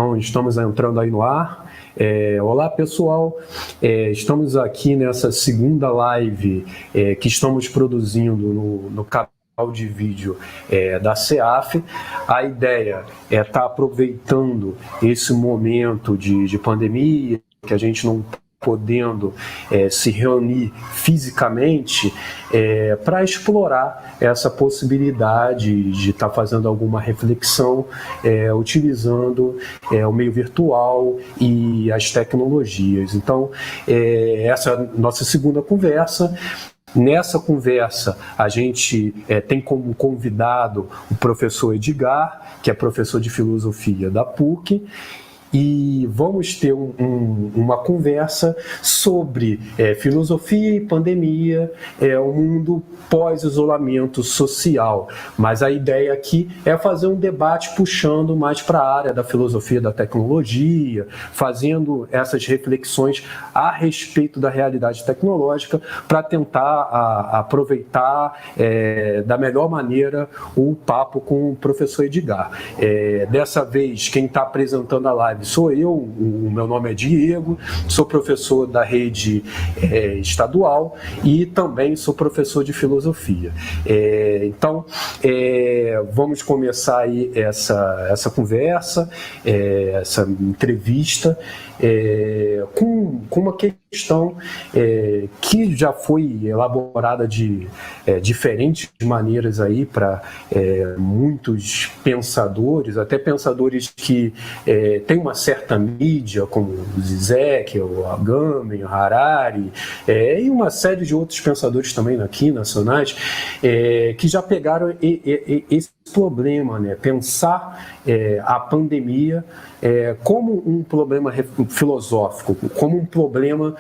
Então, estamos entrando aí no ar. Olá, pessoal. Estamos aqui nessa segunda live que estamos produzindo no canal de vídeo da CEAF. A ideia é estar aproveitando esse momento de pandemia, que a gente não está podendo se reunir fisicamente, para explorar essa possibilidade de estar fazendo alguma reflexão utilizando o meio virtual e as tecnologias. Então, essa é a nossa segunda conversa. Nessa conversa, a gente tem como convidado o professor Edgar, que é professor de filosofia da PUC, e vamos ter uma conversa sobre filosofia e pandemia, o mundo pós-isolamento social. Mas a ideia aqui é fazer um debate puxando mais para a área da filosofia da tecnologia, fazendo essas reflexões a respeito da realidade tecnológica para tentar aproveitar da melhor maneira o papo com o professor Edgar. Dessa vez, quem está apresentando a live sou eu, o meu nome é Diego, sou professor da rede estadual e também sou professor de filosofia. Então, vamos começar aí essa conversa, essa entrevista, com uma questão que já foi elaborada de diferentes maneiras aí para muitos pensadores, até pensadores que têm uma certa mídia, como o Zizek, o Agamben, o Harari, e uma série de outros pensadores também aqui, nacionais, que já pegaram esse problema, né? Pensar a pandemia como um problema filosófico, como um problema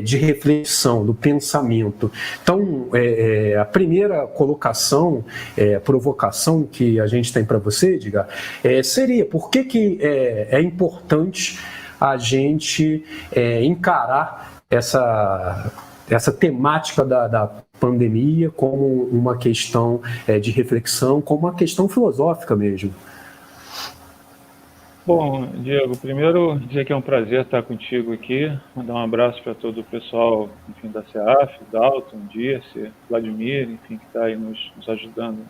de reflexão, do pensamento. Então, a primeira colocação, provocação que a gente tem para você, Edgar, seria por que é importante a gente encarar essa temática da pandemia como uma questão de reflexão, como uma questão filosófica mesmo. Bom, Diego, primeiro dizer que é um prazer estar contigo aqui, mandar um abraço para todo o pessoal, enfim, da CEAF, Dalton, Dirce, Vladimir, enfim, que está aí nos ajudando,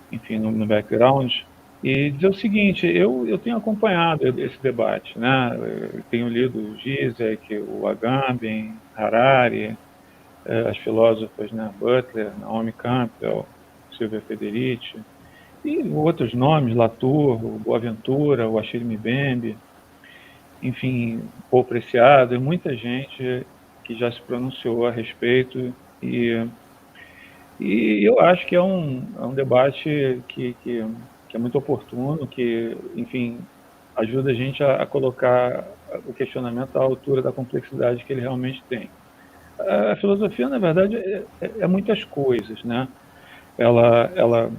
enfim, no background. E dizer o seguinte, eu tenho acompanhado esse debate, né? Eu tenho lido o Zizek, o Agamben, Harari, as filósofas, né? Butler, Naomi Campbell, Silvia Federici, e outros nomes, Latour, o Boaventura, o Achille Mbembe, enfim, Paul Preciado, e muita gente que já se pronunciou a respeito, e eu acho que é um debate que é muito oportuno, que, enfim, ajuda a gente a colocar o questionamento à altura da complexidade que ele realmente tem. A filosofia, na verdade, é muitas coisas, né? Ela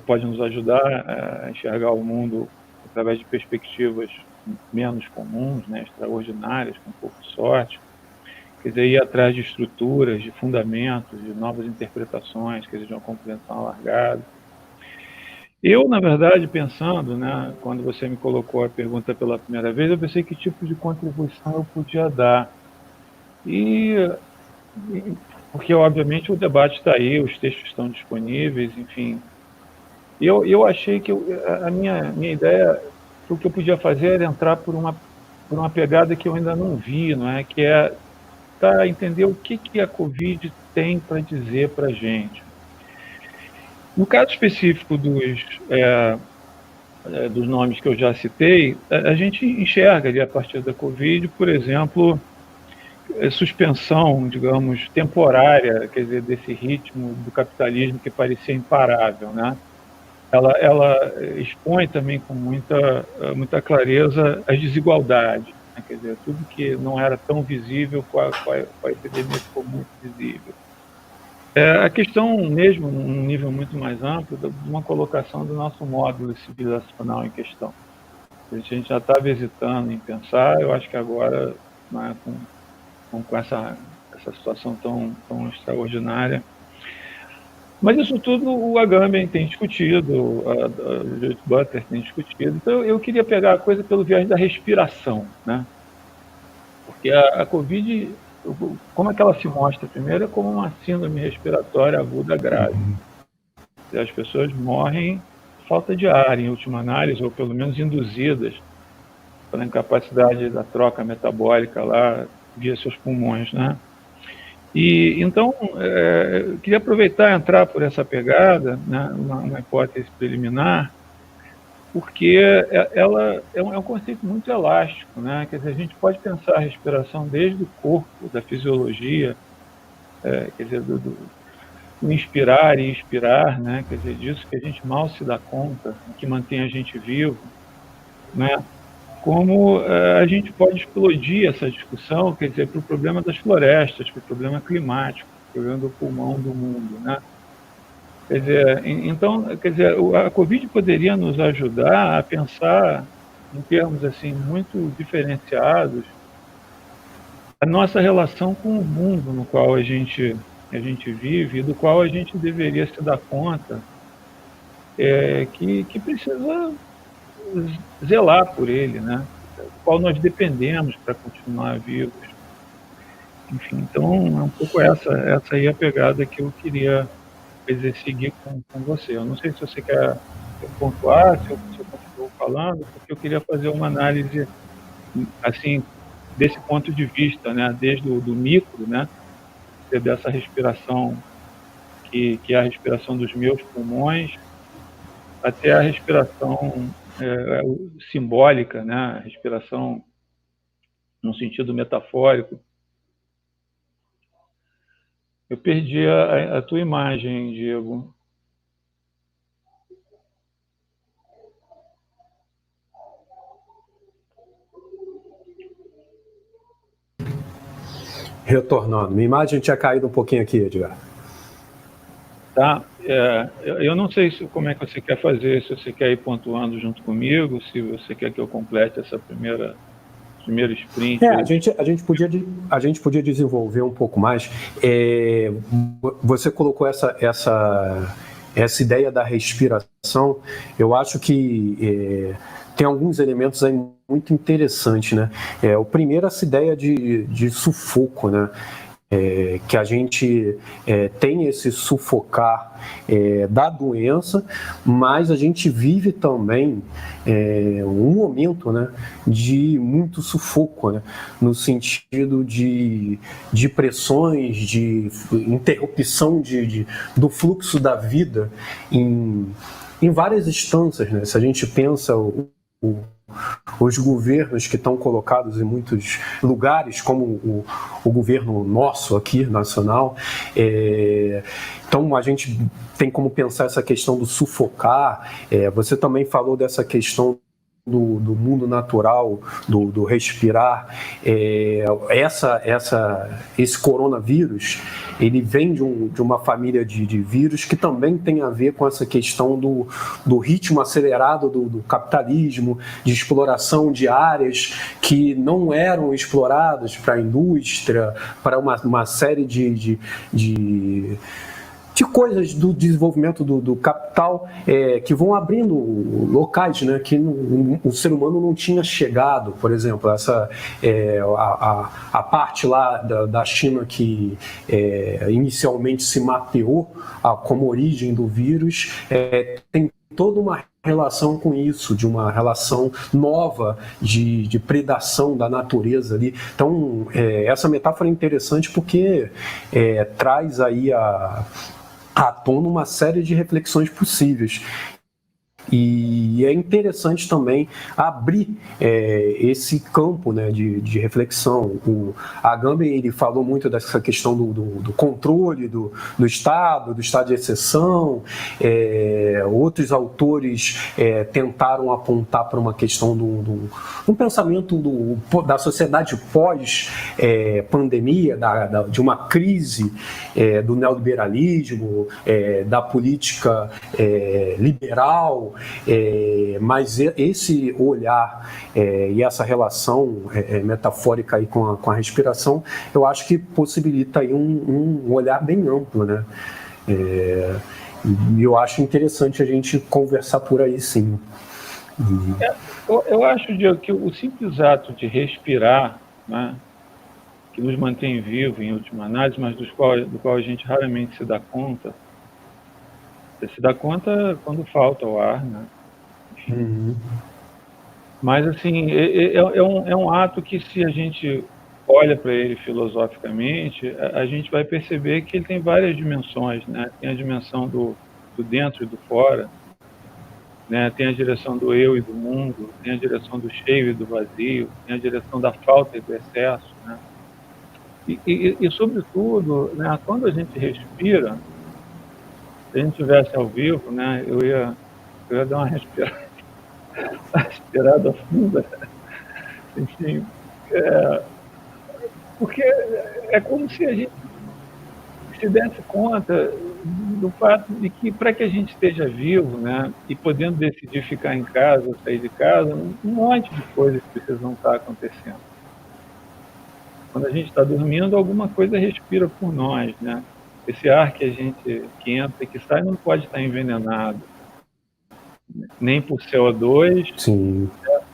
pode nos ajudar a enxergar o mundo através de perspectivas menos comuns, né, extraordinárias, com um pouco de sorte. Quer dizer, ir atrás de estruturas, de fundamentos, de novas interpretações, quer dizer, de uma compreensão alargada. Eu, na verdade, pensando, né, quando você me colocou a pergunta pela primeira vez, eu pensei que tipo de contribuição eu podia dar. Porque, obviamente, o debate está aí, os textos estão disponíveis, enfim. Eu achei que a minha ideia, o que eu podia fazer era entrar por uma pegada que eu ainda não vi, não é? Que é entender o que a Covid tem para dizer para a gente. No caso específico dos nomes que eu já citei, a gente enxerga ali, a partir da Covid, por exemplo, suspensão, digamos, temporária, quer dizer, desse ritmo do capitalismo que parecia imparável, né? Ela expõe também com muita clareza as desigualdades, né? Quer dizer, tudo que não era tão visível com a epidemia ficou muito visível. A questão mesmo, num nível muito mais amplo, de uma colocação do nosso módulo civilizacional em questão. A gente já estava hesitando em pensar, eu acho que agora, né, com essa situação tão extraordinária. Mas isso tudo o Agamben tem discutido, a Judith Butler tem discutido. Então eu queria pegar a coisa pelo viés da respiração, né? Porque a Covid, como é que ela se mostra? Primeiro é como uma síndrome respiratória aguda grave. E as pessoas morrem por falta de ar, em última análise, ou pelo menos induzidas pela incapacidade da troca metabólica lá via seus pulmões, né? E então, eu queria aproveitar e entrar por essa pegada, né, uma hipótese preliminar, porque ela é um conceito muito elástico, né? Quer dizer, a gente pode pensar a respiração desde o corpo, da fisiologia, quer dizer, do inspirar e expirar, né? Quer dizer, disso que a gente mal se dá conta, que mantém a gente vivo, né? Como a gente pode explodir essa discussão, quer dizer, para o problema das florestas, para o problema climático, para o problema do pulmão do mundo, né? Quer dizer, então, quer dizer, a Covid poderia nos ajudar a pensar em termos assim muito diferenciados a nossa relação com o mundo no qual a gente vive e do qual a gente deveria se dar conta que precisa zelar por ele, né? Do qual nós dependemos para continuar vivos. Enfim, então é um pouco essa aí a pegada que eu queria seguir com você. Eu não sei se você quer pontuar, se eu continuo falando, porque eu queria fazer uma análise assim desse ponto de vista, né? Desde o do micro, né? Dessa respiração que é a respiração dos meus pulmões, até a respiração simbólica, né? A respiração no sentido metafórico. Eu perdi a tua imagem, Diego. Retornando. Minha imagem tinha caído um pouquinho aqui, Edgar. Tá. Eu não sei como é que você quer fazer, se você quer ir pontuando junto comigo, se você quer que eu complete essa primeira sprint. A gente podia desenvolver um pouco mais. Você colocou essa ideia da respiração. Eu acho que tem alguns elementos aí muito interessantes, né? O primeiro, essa ideia de sufoco, né? Que a gente tem esse sufocar da doença, mas a gente vive também um momento, né, de muito sufoco, né, no sentido de pressões, de interrupção do fluxo da vida em várias instâncias, né? Se a gente pensa os governos que estão colocados em muitos lugares, como o governo nosso aqui, nacional. Então, a gente tem como pensar essa questão do sufocar. Você também falou dessa questão do mundo natural, do respirar. Esse coronavírus, ele vem de uma família de vírus que também tem a ver com essa questão do ritmo acelerado do capitalismo, de exploração de áreas que não eram exploradas para a indústria, para uma série de coisas do desenvolvimento do capital que vão abrindo locais, né, que o ser humano não tinha chegado. Por exemplo, a parte lá da China que inicialmente se mapeou como origem do vírus, tem toda uma relação com isso, de uma relação nova de predação da natureza ali. Então, essa metáfora é interessante porque traz aí à tona uma série de reflexões possíveis. E é interessante também abrir esse campo, né, de reflexão. O Agamben, ele falou muito dessa questão do controle do estado de exceção. Outros autores tentaram apontar para uma questão um pensamento da sociedade pós-pandemia, de uma crise do neoliberalismo, da política liberal. Mas esse olhar e essa relação metafórica aí com a respiração, eu acho que possibilita aí um olhar bem amplo, né? E eu acho interessante a gente conversar por aí, sim. Eu acho, Diego, que o simples ato de respirar, né, que nos mantém vivos em última análise, mas do qual a gente raramente se dá conta. Você se dá conta quando falta o ar, né? Uhum. Mas, assim, é um ato que, se a gente olha para ele filosoficamente, a gente vai perceber que ele tem várias dimensões, né? Tem a dimensão do dentro e do fora, né? Tem a direção do eu e do mundo, tem a direção do cheio e do vazio, tem a direção da falta e do excesso, né? E sobretudo, né, quando a gente respira, se a gente estivesse ao vivo, né, eu ia dar uma respirada funda, enfim, porque é como se a gente se desse conta do fato de que, para que a gente esteja vivo, né, e podendo decidir ficar em casa ou sair de casa, um monte de coisas precisam estar acontecendo. Quando a gente está dormindo, alguma coisa respira por nós, né? Esse ar que entra e que sai não pode estar envenenado, nem por CO2, Sim.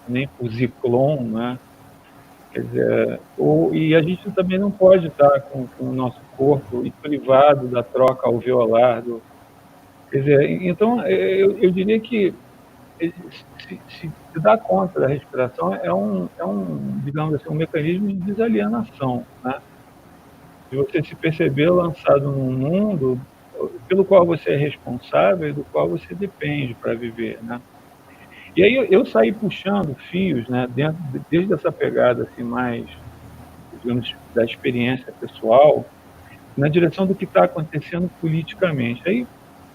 nem por Ziclon, né? Quer dizer, e a gente também não pode estar com o nosso corpo privado da troca alveolar. Quer dizer, então, eu diria que se dar conta da respiração digamos assim, um mecanismo de desalienação, né? De você se perceber lançado num mundo pelo qual você é responsável e do qual você depende para viver, né? E aí eu saí puxando fios, né, desde essa pegada assim mais, digamos, da experiência pessoal, na direção do que está acontecendo politicamente. Aí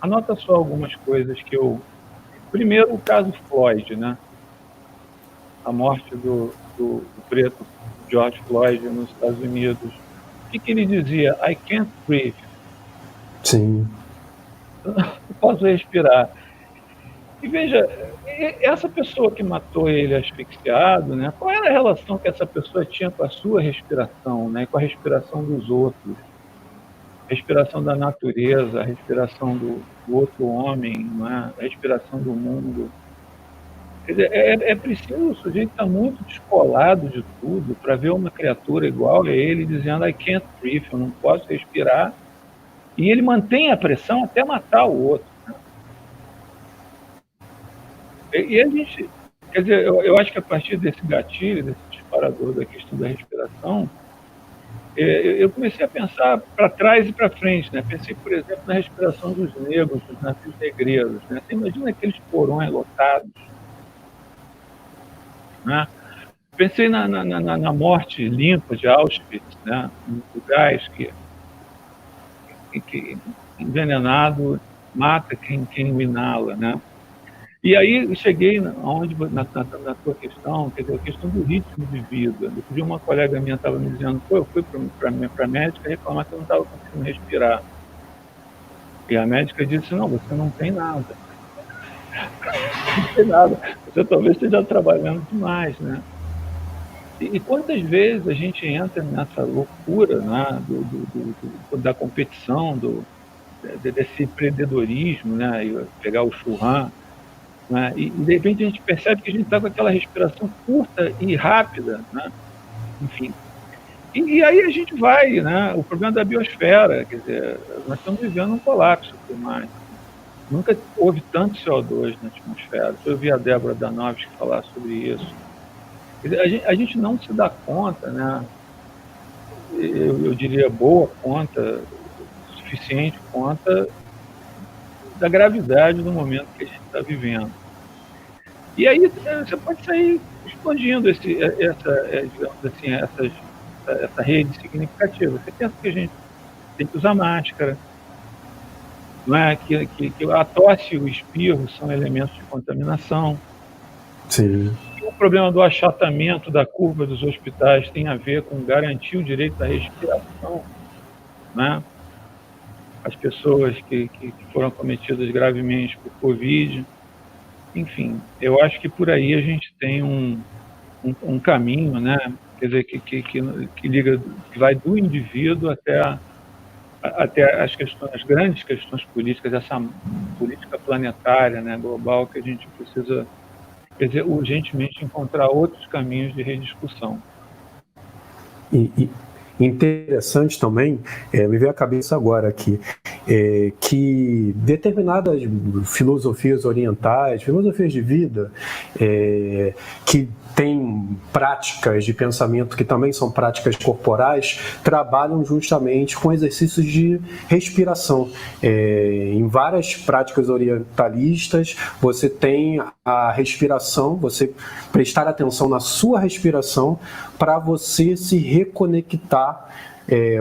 anota só algumas coisas que eu... Primeiro, o caso Floyd, né? A morte do preto George Floyd nos Estados Unidos. O que ele dizia? I can't breathe. Sim. Eu não posso respirar. E veja, essa pessoa que matou ele asfixiado, né, qual era a relação que essa pessoa tinha com a sua respiração, né, com a respiração dos outros, a respiração da natureza, a respiração do outro homem, né, a respiração do mundo? Quer dizer, é preciso o sujeito estar muito descolado de tudo para ver uma criatura igual a ele dizendo I can't breathe, eu não posso respirar, e ele mantém a pressão até matar o outro. E a gente, quer dizer, eu acho que a partir desse gatilho, desse disparador da questão da respiração, eu comecei a pensar para trás e para frente, né? Pensei, por exemplo, na respiração dos negros, dos navios negreiros, né? Você imagina aqueles porões lotados, né? Pensei na morte limpa de Auschwitz, né? O gás que envenenado mata quem o inala, né? E aí cheguei na tua questão, quer dizer, a questão do ritmo de vida. Outro dia uma colega minha estava me dizendo, eu fui para a médica reclamar que eu não estava conseguindo respirar. E a médica disse, não, você não tem nada. Não tem nada. Você talvez esteja trabalhando demais, né? E quantas vezes a gente entra nessa loucura, né, da competição, desse empreendedorismo, né, pegar o churran, né? E de repente a gente percebe que a gente está com aquela respiração curta e rápida, né? Enfim. E aí a gente vai, né? O problema da biosfera, quer dizer, nós estamos vivendo um colapso climático. Nunca houve tanto CO2 na atmosfera. Eu ouvi a Débora Danovski falar sobre isso. Quer dizer, a gente não se dá conta, né? Eu diria boa conta, suficiente conta da gravidade do momento que a gente está vivendo. E aí você pode sair expandindo digamos assim, essa rede significativa. Você pensa que a gente tem que usar máscara, não é? Que a tosse e o espirro são elementos de contaminação. Sim. E o problema do achatamento da curva dos hospitais tem a ver com garantir o direito à respiração, né? As pessoas que foram cometidas gravemente por Covid. Enfim, eu acho que por aí a gente tem um caminho, né? Quer dizer, que liga, que vai do indivíduo até até as grandes questões políticas, essa política planetária, né, global, que a gente precisa, quer dizer, urgentemente encontrar outros caminhos de rediscussão. E interessante também, me veio à cabeça agora aqui, que determinadas filosofias orientais, filosofias de vida, que têm práticas de pensamento que também são práticas corporais, trabalham justamente com exercícios de respiração. Em várias práticas orientalistas, você tem a respiração, você prestar atenção na sua respiração para você se reconectar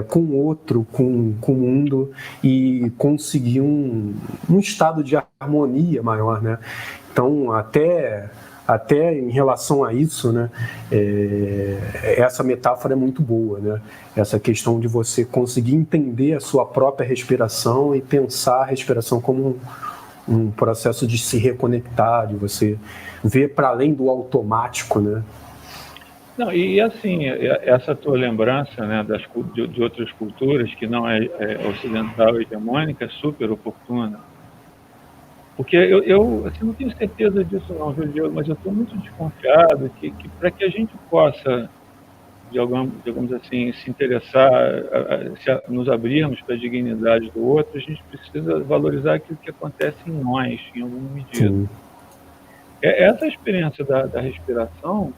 com o outro, com o mundo e conseguir um estado de harmonia maior, né? Então, até em relação a isso, né, essa metáfora é muito boa, né? Essa questão de você conseguir entender a sua própria respiração e pensar a respiração como um processo de se reconectar, de você ver para além do automático, né? Não, e assim, essa tua lembrança, né, de outras culturas que não é ocidental e hegemônica é super oportuna. Porque eu assim, não tenho certeza disso não, viu, Diego? Mas eu estou muito desconfiado que para que a gente possa, digamos assim, se interessar, nos abrirmos para a dignidade do outro, a gente precisa valorizar aquilo que acontece em nós, em alguma medida. Sim. Essa experiência da respiração,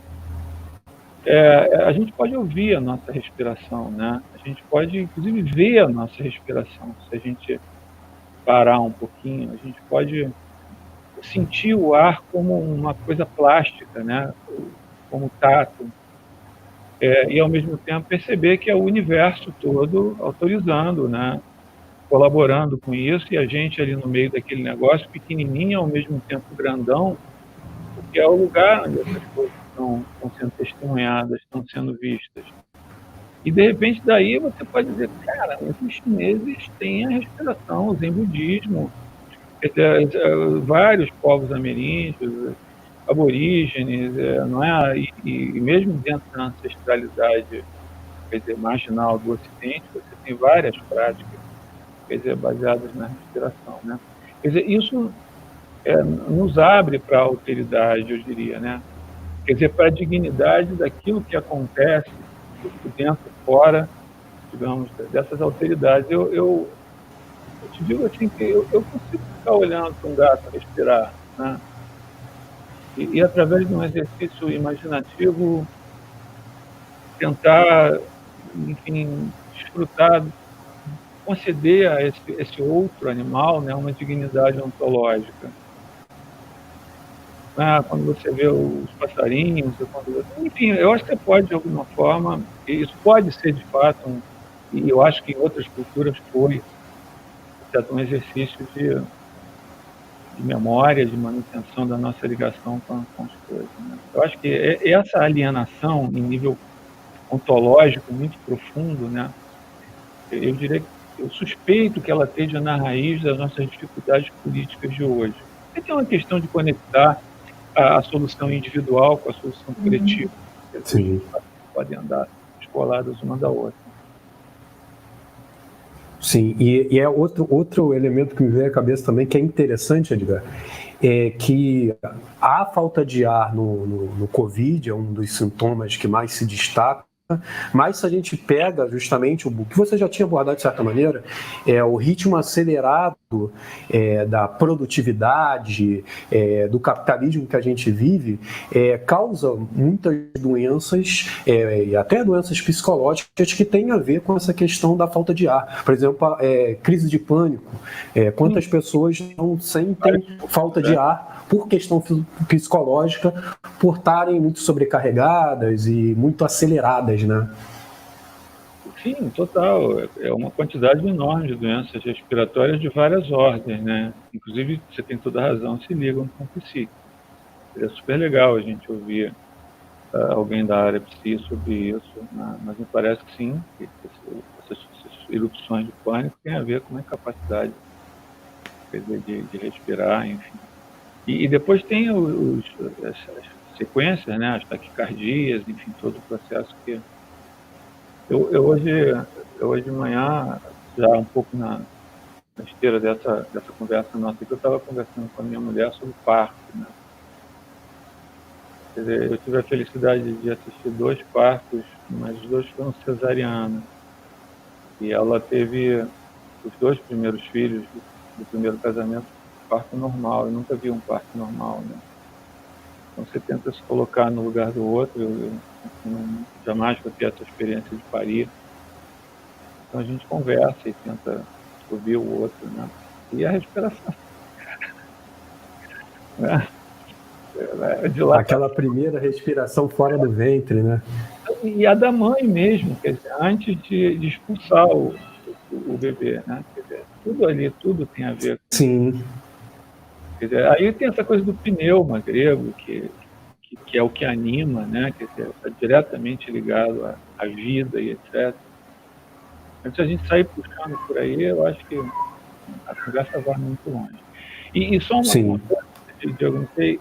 a gente pode ouvir a nossa respiração, né? A gente pode, inclusive, ver a nossa respiração. Se a gente parar um pouquinho, a gente pode sentir o ar como uma coisa plástica, né? Como tato. E, ao mesmo tempo, perceber que é o universo todo autorizando, né? Colaborando com isso, e a gente ali no meio daquele negócio, pequenininho, ao mesmo tempo grandão, porque é o lugar onde essas coisas estão sendo testemunhadas, estão sendo vistas. E, de repente, daí você pode dizer, cara, os chineses têm a respiração, o zen budismo, vários povos ameríndios, aborígenes, não é? E mesmo dentro da ancestralidade, quer dizer, marginal do Ocidente, você tem várias práticas, quer dizer, baseadas na respiração, né? Quer dizer, isso nos abre para a alteridade, eu diria, né? Quer dizer, para a dignidade daquilo que acontece dentro e fora, digamos, dessas alteridades. Eu te digo assim que eu consigo ficar olhando para um gato respirar, né? E através de um exercício imaginativo, tentar, enfim, desfrutar, conceder a esse outro animal, né, uma dignidade ontológica. Quando você vê os passarinhos, enfim, eu acho que você pode, de alguma forma, e isso pode ser de fato, e eu acho que em outras culturas foi um exercício de memória, de manutenção da nossa ligação com as coisas, né? Eu acho que essa alienação em nível ontológico muito profundo, né, eu diria que eu suspeito que ela esteja na raiz das nossas dificuldades políticas de hoje. É uma questão de conectar a solução individual com a solução coletiva. Sim. Podem andar descoladas uma da outra. Sim, e é outro elemento que me veio à cabeça também, que é interessante, Edgar, é que a falta de ar no Covid é um dos sintomas que mais se destaca. Mas se a gente pega justamente o que você já tinha abordado de certa maneira, o ritmo acelerado da produtividade, do capitalismo que a gente vive, causa muitas doenças, e até doenças psicológicas que têm a ver com essa questão da falta de ar. Por exemplo, crise de pânico. Quantas pessoas não sentem falta de ar por questão psicológica, por estarem muito sobrecarregadas e muito aceleradas, né? Sim, total. É uma quantidade enorme de doenças respiratórias de várias ordens, né? Inclusive, você tem toda a razão, se ligam com o psi. É super legal a gente ouvir alguém da área psi sobre isso, né? Mas me parece que sim, que essas erupções de pânico têm a ver com a incapacidade, quer dizer, de respirar, enfim. E depois tem as sequências, né? As taquicardias, enfim, todo o processo que... Eu hoje de manhã já um pouco na esteira dessa conversa nossa, que eu estava conversando com a minha mulher sobre parto, né? Quer dizer, eu tive a felicidade de assistir 2 partos, mas os 2 foram cesariana. E ela teve os 2 primeiros filhos do primeiro casamento, parto normal. Eu nunca vi um parto normal, né? Então você tenta se colocar no lugar do outro. Eu jamais vou ter essa experiência de parir. Então a gente conversa e tenta ouvir o outro, né? E a respiração, né? De lá Aquela primeira respiração fora do ventre, né? e a da mãe mesmo, quer dizer, antes de expulsar o bebê, né? Quer dizer, tudo ali, tudo tem a ver. Sim. Quer dizer, aí tem essa coisa do pneuma grego, que é o que anima, né? Quer dizer, está diretamente ligado à vida e etc. Mas se a gente sair puxando por aí, eu acho que a conversa vai muito longe. E só uma coisa, Diogo, não sei,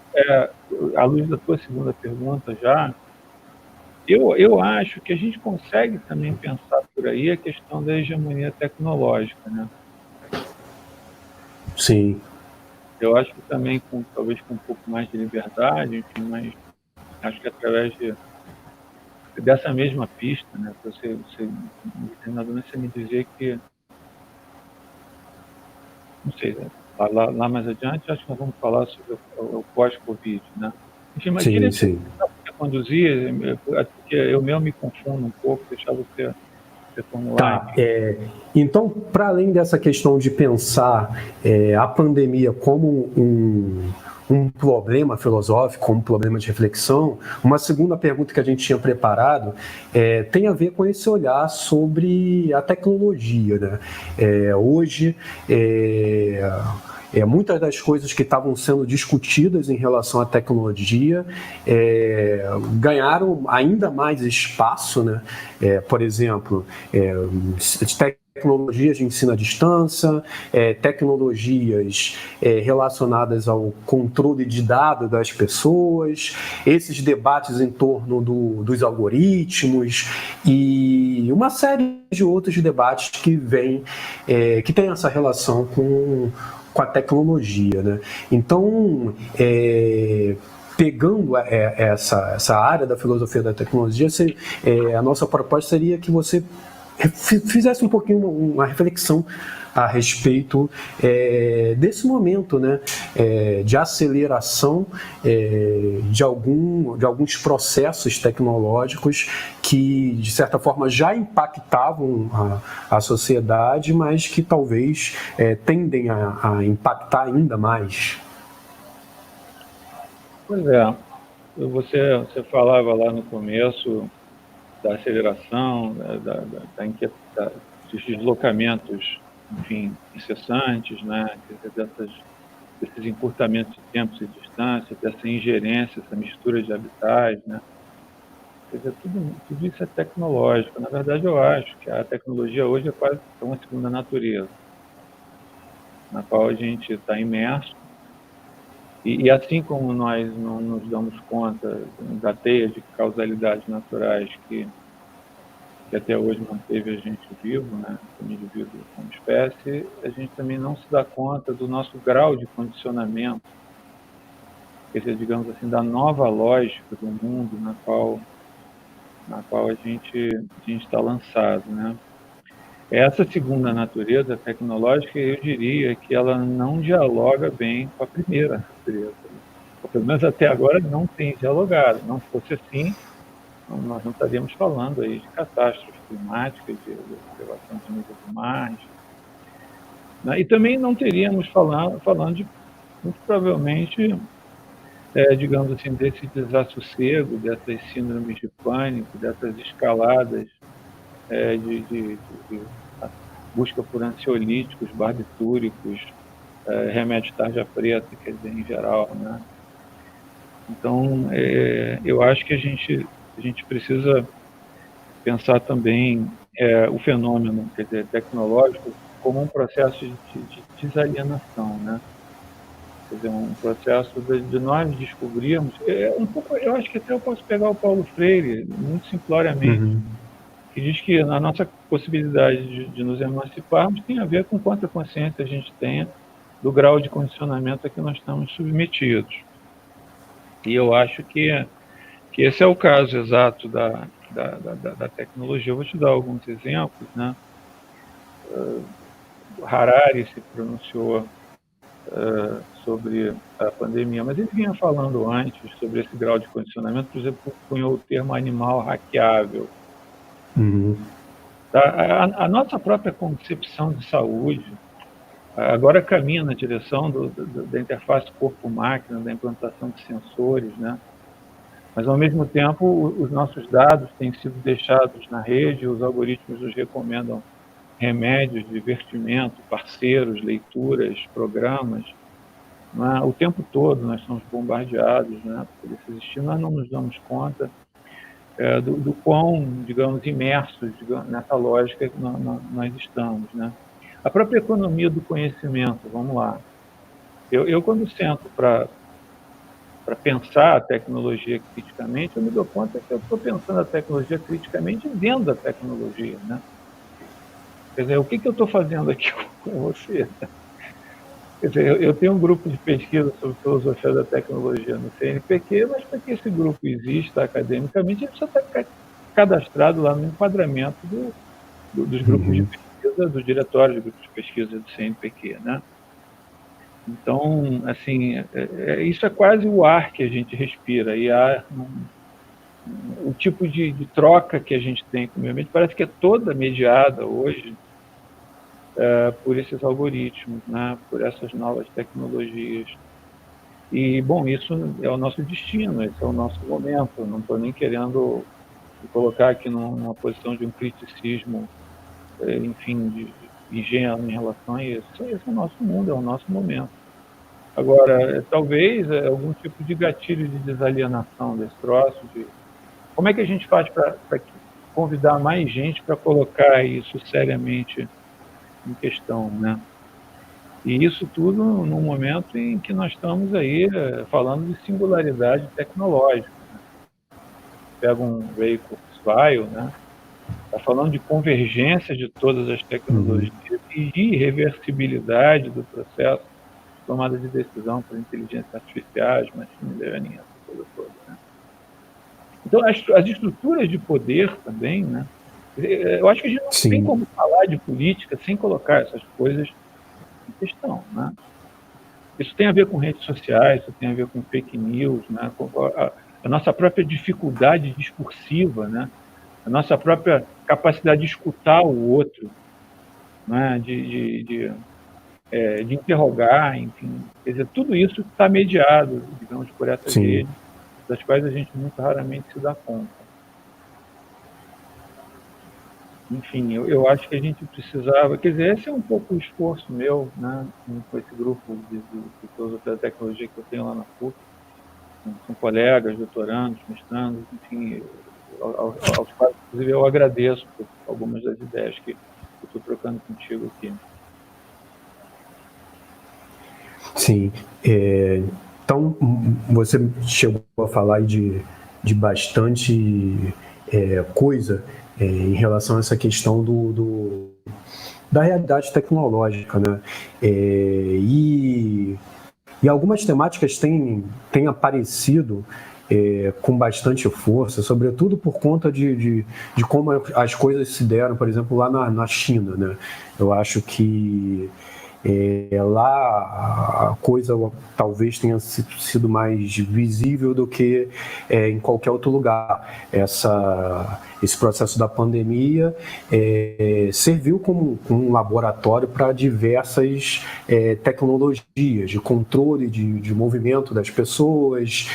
à luz da tua segunda pergunta já, eu acho que a gente consegue também pensar por aí a questão da hegemonia tecnológica, né? Sim. Eu acho que também, talvez com um pouco mais de liberdade, enfim, mas acho que através dessa mesma pista, né? Você me dizer que, não sei, né? Lá mais adiante, acho que nós vamos falar sobre o pós-Covid, né? Enfim, mas queria Sim. conduzir, porque eu mesmo me confundo um pouco, deixar você formular. Tá. Então, para além dessa questão de pensar a pandemia como um problema filosófico, um problema de reflexão, uma segunda pergunta que a gente tinha preparado tem a ver com esse olhar sobre a tecnologia, né? Hoje, muitas das coisas que estavam sendo discutidas em relação à tecnologia ganharam ainda mais espaço, né? Por exemplo, tecnologias de ensino à distância, tecnologias relacionadas ao controle de dados das pessoas, esses debates em torno dos algoritmos e uma série de outros debates que tem essa relação com a tecnologia, né? Então, pegando essa área da filosofia da tecnologia, a nossa proposta seria que você fizesse um pouquinho uma reflexão a respeito desse momento, né, de aceleração de alguns processos tecnológicos que, de certa forma, já impactavam a sociedade, mas que talvez tendem a impactar ainda mais. Pois é. Você falava lá no começo da aceleração, dos deslocamentos, enfim, incessantes, né? Desses encurtamentos de tempos e distâncias, dessa ingerência, essa mistura de habitats, né? Quer dizer, tudo isso é tecnológico. Na verdade, eu acho que a tecnologia hoje é quase uma segunda natureza, na qual a gente está imerso. E assim como nós não nos damos conta da teia de causalidades naturais que até hoje manteve a gente vivo, né, como indivíduo, como espécie, a gente também não se dá conta do nosso grau de condicionamento, quer dizer, digamos assim, da nova lógica do mundo na qual a gente está lançado, né? Essa segunda natureza tecnológica, eu diria que ela não dialoga bem com a primeira natureza. Ou pelo menos até agora não tem dialogado. Não fosse assim, nós não estaríamos falando aí de catástrofes climáticas, de elevação de nível do mar, né? E também não teríamos falando de, muito provavelmente, digamos assim, desse desassossego, dessas síndromes de pânico, dessas escaladas de busca por ansiolíticos, barbitúricos, remédios tarja preta, quer dizer, em geral, né? Então, eu acho que a gente precisa pensar também o fenômeno, quer dizer, tecnológico, como um processo de desalienação, né? Quer dizer, um processo de nós descobrirmos. Um pouco, eu acho que até eu posso pegar o Paulo Freire, muito simploriamente, que diz que a nossa possibilidade de nos emanciparmos tem a ver com quanta consciência a gente tenha do grau de condicionamento a que nós estamos submetidos. E eu acho que esse é o caso exato da tecnologia. Eu vou te dar alguns exemplos, né? Harari se pronunciou sobre a pandemia, mas ele vinha falando antes sobre esse grau de condicionamento, por exemplo, cunhou o termo animal hackeável. A nossa própria concepção de saúde agora caminha na direção da interface corpo-máquina, da implantação de sensores, né? Mas, ao mesmo tempo, os nossos dados têm sido deixados na rede, os algoritmos nos recomendam remédios, divertimento, parceiros, leituras, programas. Né? O tempo todo nós somos bombardeados, né, por esses estímulos, nós não nos damos conta do quão, digamos, imersos, digamos, nessa lógica que nós estamos, né? A própria economia do conhecimento, vamos lá. Eu quando sento para pensar a tecnologia criticamente, eu me dou conta que eu estou pensando a tecnologia criticamente dentro da tecnologia, né? Quer dizer, o que eu estou fazendo aqui com você? Quer dizer, eu tenho um grupo de pesquisa sobre filosofia da tecnologia no CNPq, mas para que esse grupo exista academicamente, ele precisa estar cadastrado lá no enquadramento dos grupos de pesquisa, do diretório de grupos de pesquisa do CNPq, né? Então, assim, isso é quase o ar que a gente respira, e o tipo de troca que a gente tem com o meio ambiente parece que é toda mediada hoje por esses algoritmos, né, por essas novas tecnologias. E, bom, isso é o nosso destino, esse é o nosso momento. Eu não estou nem querendo me colocar aqui numa posição de um criticismo, enfim, de ingênuo em relação a isso. Esse é o nosso mundo, é o nosso momento. Agora, talvez algum tipo de gatilho de desalienação desse troço, como é que a gente faz para convidar mais gente para colocar isso seriamente em questão, né? E isso tudo num momento em que nós estamos aí falando de singularidade tecnológica, né? Pega um Ray Kurzweil, né? Está falando de convergência de todas as tecnologias e de irreversibilidade do processo de tomada de decisão por inteligências artificiais, machine learning, essa coisa toda, né? Então, as estruturas de poder também, né? Eu acho que a gente não tem como falar de política sem colocar essas coisas em questão, né? Isso tem a ver com redes sociais, isso tem a ver com fake news, né? Com a nossa própria dificuldade discursiva, né? A nossa própria capacidade de escutar o outro, né? De interrogar, enfim. Quer dizer, tudo isso está mediado, digamos, por essas redes, das quais a gente muito raramente se dá conta. Enfim, eu acho que a gente precisava, quer dizer, esse é um pouco o esforço meu, né, com esse grupo de filosofia da tecnologia que eu tenho lá na PUC, são colegas, doutorandos, mestrandos, enfim, aos quais, inclusive, eu agradeço por algumas das ideias que eu estou trocando contigo aqui. Sim. Então, você chegou a falar de bastante coisa em relação a essa questão da realidade tecnológica, né? E algumas temáticas têm aparecido com bastante força, sobretudo por conta de como as coisas se deram, por exemplo, lá na China, né? Eu acho que lá a coisa talvez tenha sido mais visível do que em qualquer outro lugar. Esse processo da pandemia serviu como um laboratório para diversas tecnologias de controle de movimento das pessoas,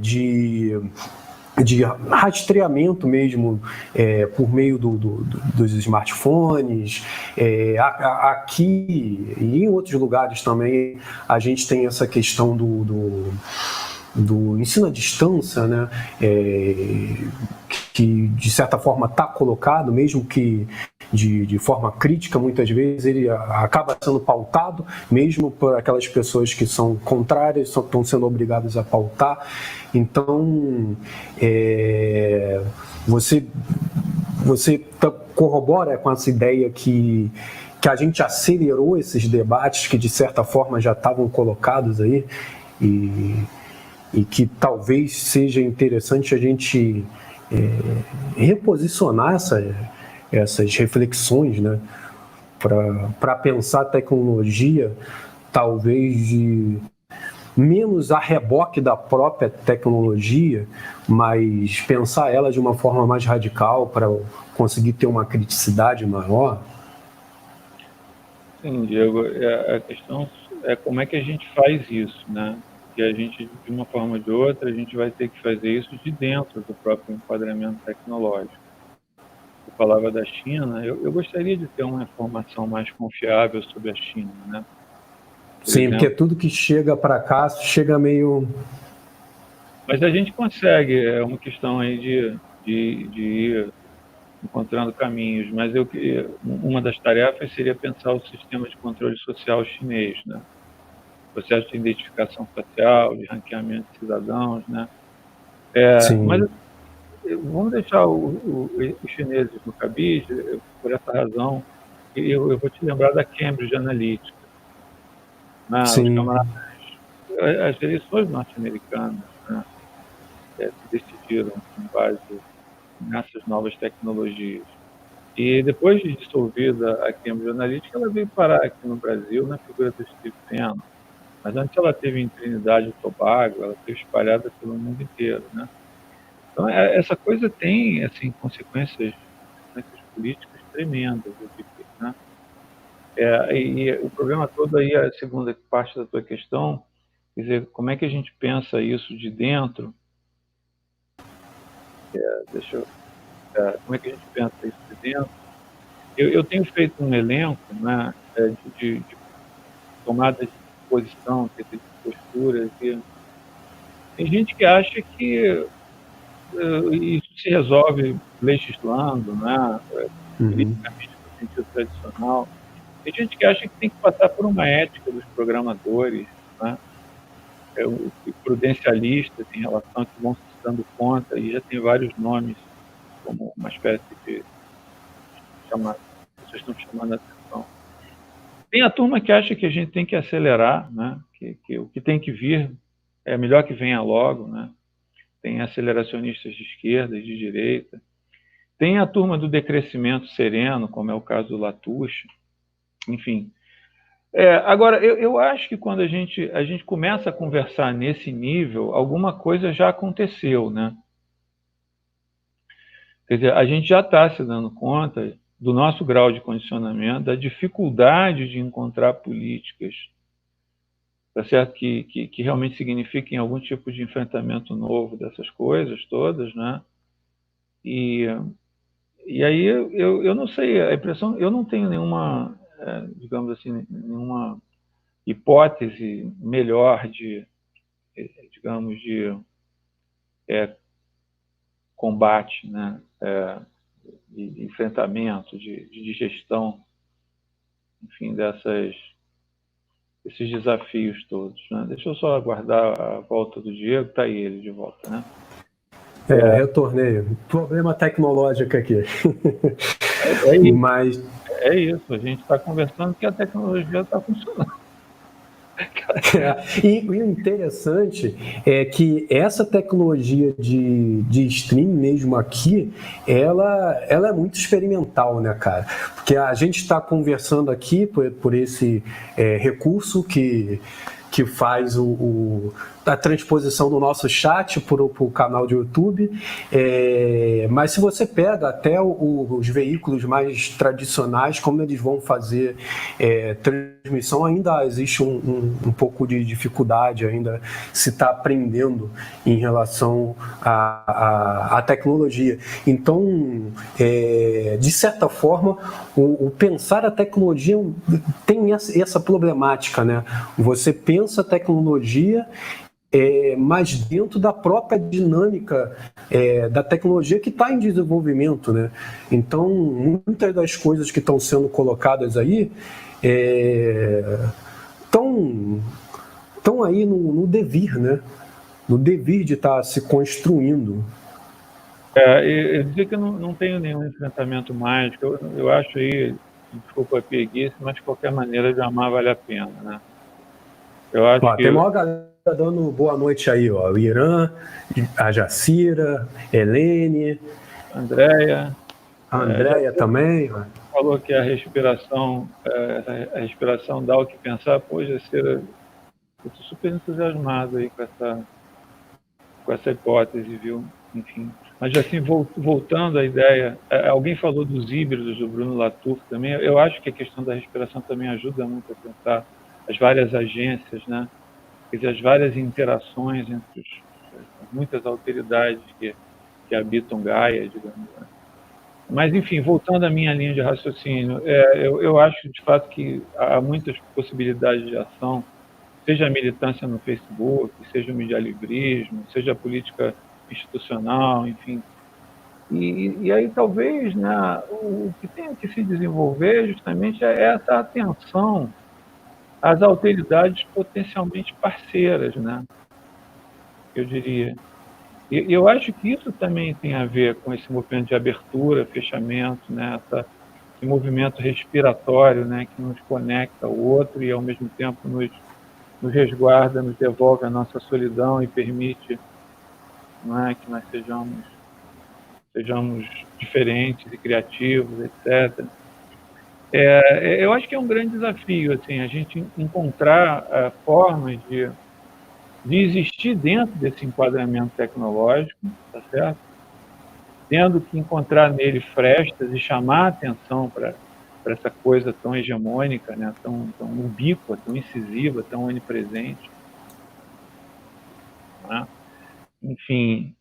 de rastreamento mesmo por meio dos smartphones. Aqui e em outros lugares também a gente tem essa questão do ensino à distância, né? Que de certa forma está colocado, mesmo que de forma crítica, muitas vezes ele acaba sendo pautado, mesmo por aquelas pessoas que são contrárias, estão sendo obrigadas a pautar. Então, você você corrobora com essa ideia que a gente acelerou esses debates que, de certa forma, já estavam colocados aí e que talvez seja interessante a gente reposicionar essas reflexões, né, para pensar a tecnologia, talvez de menos a reboque da própria tecnologia, mas pensar ela de uma forma mais radical para conseguir ter uma criticidade maior? Sim, Diego, a questão é como é que a gente faz isso, né? Que a gente, de uma forma ou de outra, a gente vai ter que fazer isso de dentro do próprio enquadramento tecnológico. Você falava da China, eu gostaria de ter uma informação mais confiável sobre a China, né? Sim, porque tudo que chega para cá chega meio... Mas a gente consegue, é uma questão aí de ir encontrando caminhos, mas uma das tarefas seria pensar o sistema de controle social chinês, né? Processo de identificação facial, de ranqueamento de cidadãos, né? Mas vamos deixar os chineses no cabide, por essa razão, eu vou te lembrar da Cambridge Analytica, né? Os camaradas, as eleições norte-americanas, né, se decidiram com base nessas novas tecnologias. E depois de dissolvida a Cambridge Analytica, ela veio parar aqui no Brasil na figura do Steve Bannon. Mas antes ela teve em Trinidade e Tobago, ela esteve espalhada pelo mundo inteiro, né? Então, essa coisa tem, assim, consequências políticas tremendas, eu diria, né? E o problema todo aí, a segunda parte da tua questão, quer dizer, como é que a gente pensa isso de dentro? Como é que a gente pensa isso de dentro? Eu tenho feito um elenco, né, de tomadas de posição, de posturas, e tem gente que acha que isso se resolve legislando, né, politicamente no sentido tradicional. Tem gente que acha que tem que passar por uma ética dos programadores, né, prudencialistas em relação a que vão se dando conta, e já tem vários nomes, como uma espécie de chamar, vocês estão chamando a atenção. Tem a turma que acha que a gente tem que acelerar, né, que o que tem que vir é melhor que venha logo, né? Tem aceleracionistas de esquerda e de direita. Tem a turma do decrescimento sereno, como é o caso do Latouche. Enfim. Agora, eu acho que quando a gente começa a conversar nesse nível, alguma coisa já aconteceu, né? Quer dizer, a gente já está se dando conta do nosso grau de condicionamento, da dificuldade de encontrar políticas, tá certo? Que realmente signifiquem algum tipo de enfrentamento novo dessas coisas todas, né? E aí eu não sei, a impressão, eu não tenho nenhuma, digamos assim, nenhuma hipótese melhor digamos, de combate, né? De enfrentamento, de gestão, enfim, esses desafios todos, né? Deixa eu só aguardar a volta do Diego, está aí ele de volta, né? Retornei. Problema tecnológico aqui. Mas é isso, a gente está conversando que a tecnologia está funcionando. E o interessante é que essa tecnologia de stream mesmo aqui, ela é muito experimental, né, cara? Porque a gente está conversando aqui por esse recurso que faz a transposição do nosso chat para o canal de YouTube, mas se você pega até os veículos mais tradicionais, como eles vão fazer transmissão, ainda existe um pouco de dificuldade, ainda se está aprendendo em relação à tecnologia. Então, de certa forma, o pensar a tecnologia tem essa problemática, né? Você pensa a tecnologia, mas dentro da própria dinâmica da tecnologia que está em desenvolvimento, né? Então, muitas das coisas que estão sendo colocadas aí estão aí no devir, né? No devir de estar se construindo. Eu dizer que eu não tenho nenhum enfrentamento mágico. Eu acho aí, desculpa a preguiça, mas de qualquer maneira de amar vale a pena, né? Eu acho Ó, que tem maior galera dando boa noite aí, ó. O Irã, a Jacira, Helene, Andréia a Andréia também. Ó. falou que a respiração dá o que pensar. Pô, Jacira, eu estou super entusiasmado aí com essa hipótese, viu? Enfim. Mas, assim, voltando à ideia, alguém falou dos híbridos do Bruno Latour também. Eu acho que a questão da respiração também ajuda muito a pensar as várias agências, né? Quer dizer, as várias interações entre as muitas alteridades que habitam Gaia, digamos. Né? Mas, enfim, voltando à minha linha de raciocínio, eu acho, de fato, que há muitas possibilidades de ação, seja a militância no Facebook, seja o medialivrismo, seja a política institucional, enfim. E aí talvez, né, o que tenha que se desenvolver justamente é essa atenção às alteridades potencialmente parceiras, né, eu diria. E eu acho que isso também tem a ver com esse movimento de abertura, fechamento, né, esse movimento respiratório, né, que nos conecta ao outro e ao mesmo tempo nos resguarda, nos devolve a nossa solidão e permite, não é, que nós sejamos diferentes e criativos, etc. Eu acho que é um grande desafio, assim, a gente encontrar formas de existir dentro desse enquadramento tecnológico, tá certo? Tendo que encontrar nele frestas e chamar a atenção para essa coisa tão hegemônica, né? tão ubíqua, tão incisiva, tão onipresente. Né? Enfim,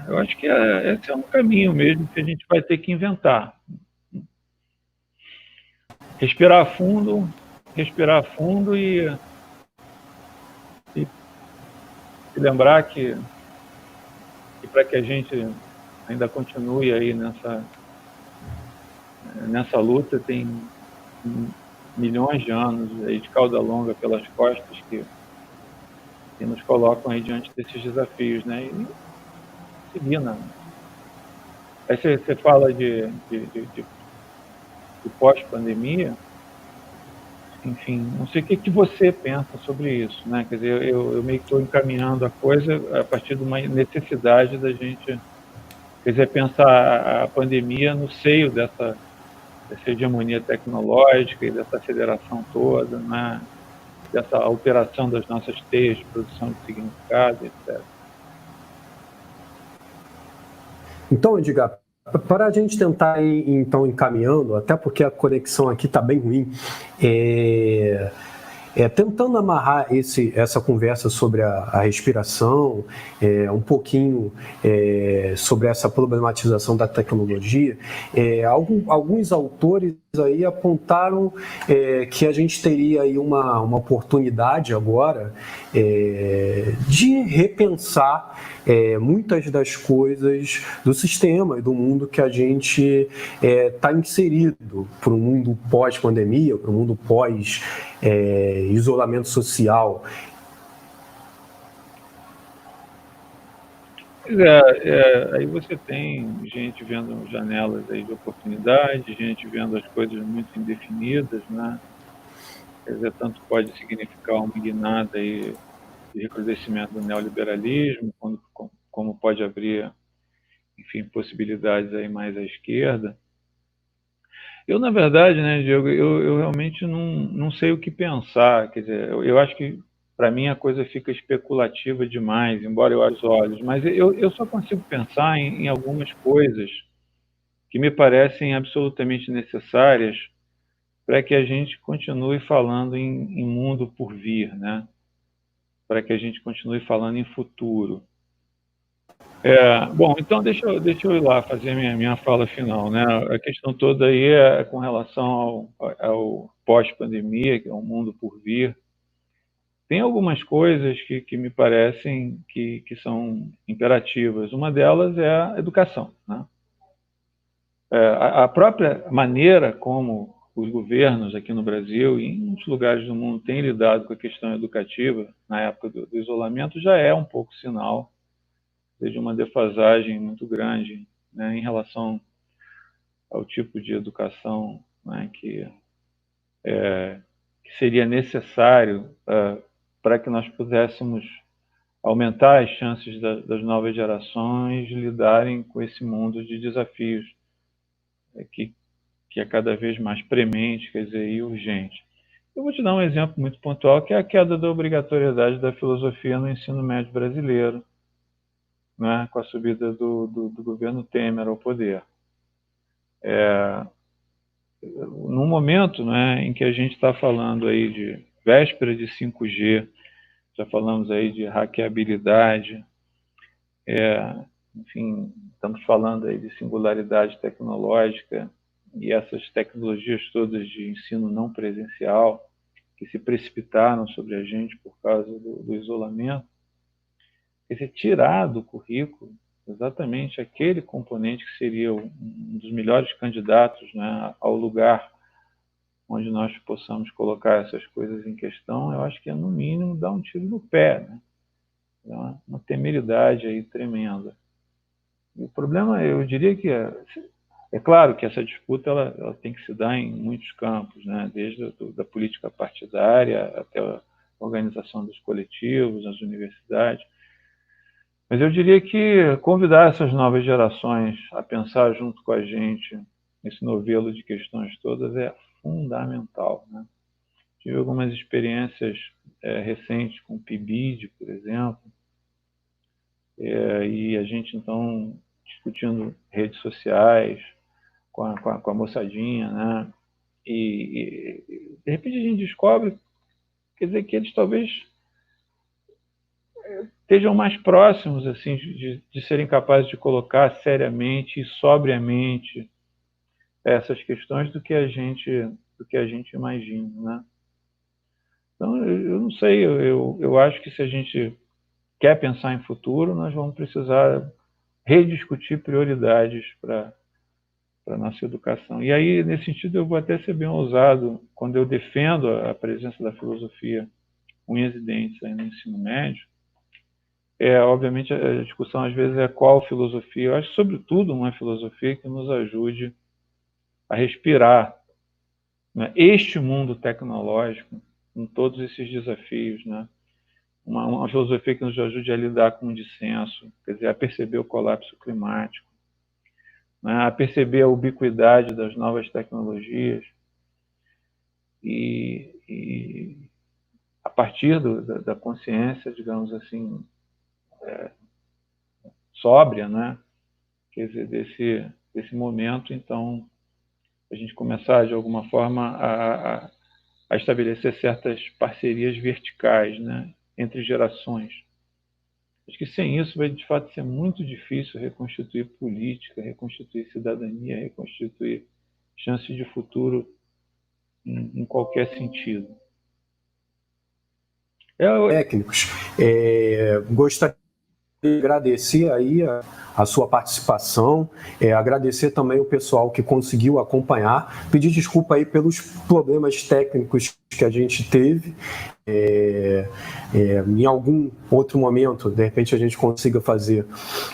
eu acho que esse é um caminho mesmo que a gente vai ter que inventar. Respirar fundo e lembrar que para que a gente ainda continue aí nessa luta, tem milhões de anos aí de cauda longa pelas costas que nos colocam aí diante desses desafios, né? E seguir, né? Aí você fala de pós-pandemia, enfim, não sei o que você pensa sobre isso, né? Quer dizer, eu meio que estou encaminhando a coisa a partir de uma necessidade da gente, quer dizer, pensar a pandemia no seio dessa hegemonia tecnológica e dessa aceleração toda, né? Dessa alteração das nossas teias de produção de significado, etc. Então, Edgar, para a gente tentar ir então encaminhando, até porque a conexão aqui está bem ruim, tentando amarrar essa conversa sobre a respiração, um pouquinho sobre essa problematização da tecnologia, alguns autores aí apontaram que a gente teria aí uma oportunidade agora de repensar muitas das coisas do sistema e do mundo que a gente está inserido para um mundo pós-pandemia, para um mundo pós-isolamento social. Aí você tem gente vendo janelas aí de oportunidade, gente vendo as coisas muito indefinidas, né? Quer dizer, tanto pode significar uma guinada aí de recrudescimento do neoliberalismo, como pode abrir, enfim, possibilidades aí mais à esquerda. Eu, na verdade, né, Diego, eu realmente não sei o que pensar. Quer dizer, eu acho que, para mim, a coisa fica especulativa demais, embora eu abra os olhos. Mas eu só consigo pensar em algumas coisas que me parecem absolutamente necessárias para que a gente continue falando em mundo por vir, né? Para que a gente continue falando em futuro. Bom, então deixa eu ir lá fazer minha fala final, né? A questão toda aí é com relação ao pós-pandemia, que é um mundo por vir. Tem algumas coisas que me parecem que são imperativas. Uma delas é a educação, né? A própria maneira como os governos aqui no Brasil e em muitos lugares do mundo têm lidado com a questão educativa na época do isolamento já é um pouco sinal de uma defasagem muito grande, né, em relação ao tipo de educação, né, que seria necessário para que nós pudéssemos aumentar as chances das novas gerações lidarem com esse mundo de desafios que é cada vez mais premente, quer dizer, e urgente. Eu vou te dar um exemplo muito pontual, que é a queda da obrigatoriedade da filosofia no ensino médio brasileiro, né, com a subida do governo Temer ao poder. No momento, né, em que a gente está falando aí de véspera de 5G, já falamos aí de hackeabilidade, enfim, estamos falando aí de singularidade tecnológica e essas tecnologias todas de ensino não presencial que se precipitaram sobre a gente por causa do isolamento, quer dizer, tirar do currículo exatamente aquele componente que seria um dos melhores candidatos, né, ao lugar onde nós possamos colocar essas coisas em questão, eu acho que é, no mínimo, dar um tiro no pé, né? É uma temeridade aí tremenda. E o problema, eu diria que é claro que essa disputa ela tem que se dar em muitos campos, né? Desde da política partidária até a organização dos coletivos, nas universidades. Mas eu diria que convidar essas novas gerações a pensar junto com a gente nesse novelo de questões todas é fundamental, né? Tive algumas experiências recentes com o PIBID, por exemplo, e a gente, então, discutindo redes sociais com a moçadinha, né? E, de repente, a gente descobre, quer dizer, que eles talvez estejam mais próximos, assim, de serem capazes de colocar seriamente e sobriamente essas questões do que a gente imagina, né? Então, eu não sei, eu acho que se a gente quer pensar em futuro, nós vamos precisar rediscutir prioridades para a nossa educação. E aí, nesse sentido, eu vou até ser bem ousado quando eu defendo a presença da filosofia unhas e dentes aí no ensino médio. Obviamente, a discussão às vezes é qual filosofia. Eu acho, sobretudo, uma filosofia que nos ajude a respirar, né, este mundo tecnológico com todos esses desafios, né? Uma filosofia que nos ajude a lidar com o dissenso, quer dizer, a perceber o colapso climático, né, a perceber a ubiquidade das novas tecnologias e a partir da consciência, digamos assim, sóbria, né, quer dizer, desse momento, então, a gente começar, de alguma forma, a estabelecer certas parcerias verticais, né, entre gerações. Acho que sem isso vai, de fato, ser muito difícil reconstituir política, reconstituir cidadania, reconstituir chances de futuro em qualquer sentido. Técnicos, gostaria de agradecer aí a sua participação, agradecer também o pessoal que conseguiu acompanhar, pedir desculpa aí pelos problemas técnicos que a gente teve. Em algum outro momento, de repente, a gente consiga fazer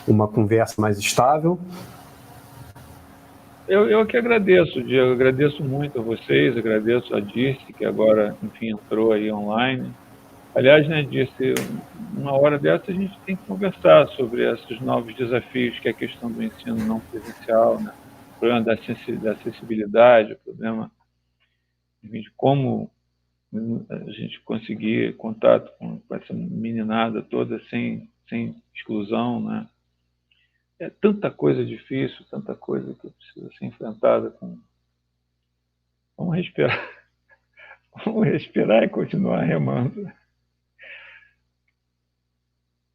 uma conversa mais estável. Eu que agradeço, Diego, agradeço muito a vocês, agradeço a Dirce, que agora, enfim, entrou aí online. Aliás, né, Dirce, uma hora dessa a gente tem que conversar sobre esses novos desafios, que é a questão do ensino não presencial, né? O problema da acessibilidade, o problema, enfim, de como a gente conseguir contato com essa meninada toda sem exclusão, né? É tanta coisa difícil, tanta coisa que precisa ser enfrentada com... Vamos respirar. Vamos respirar e continuar remando.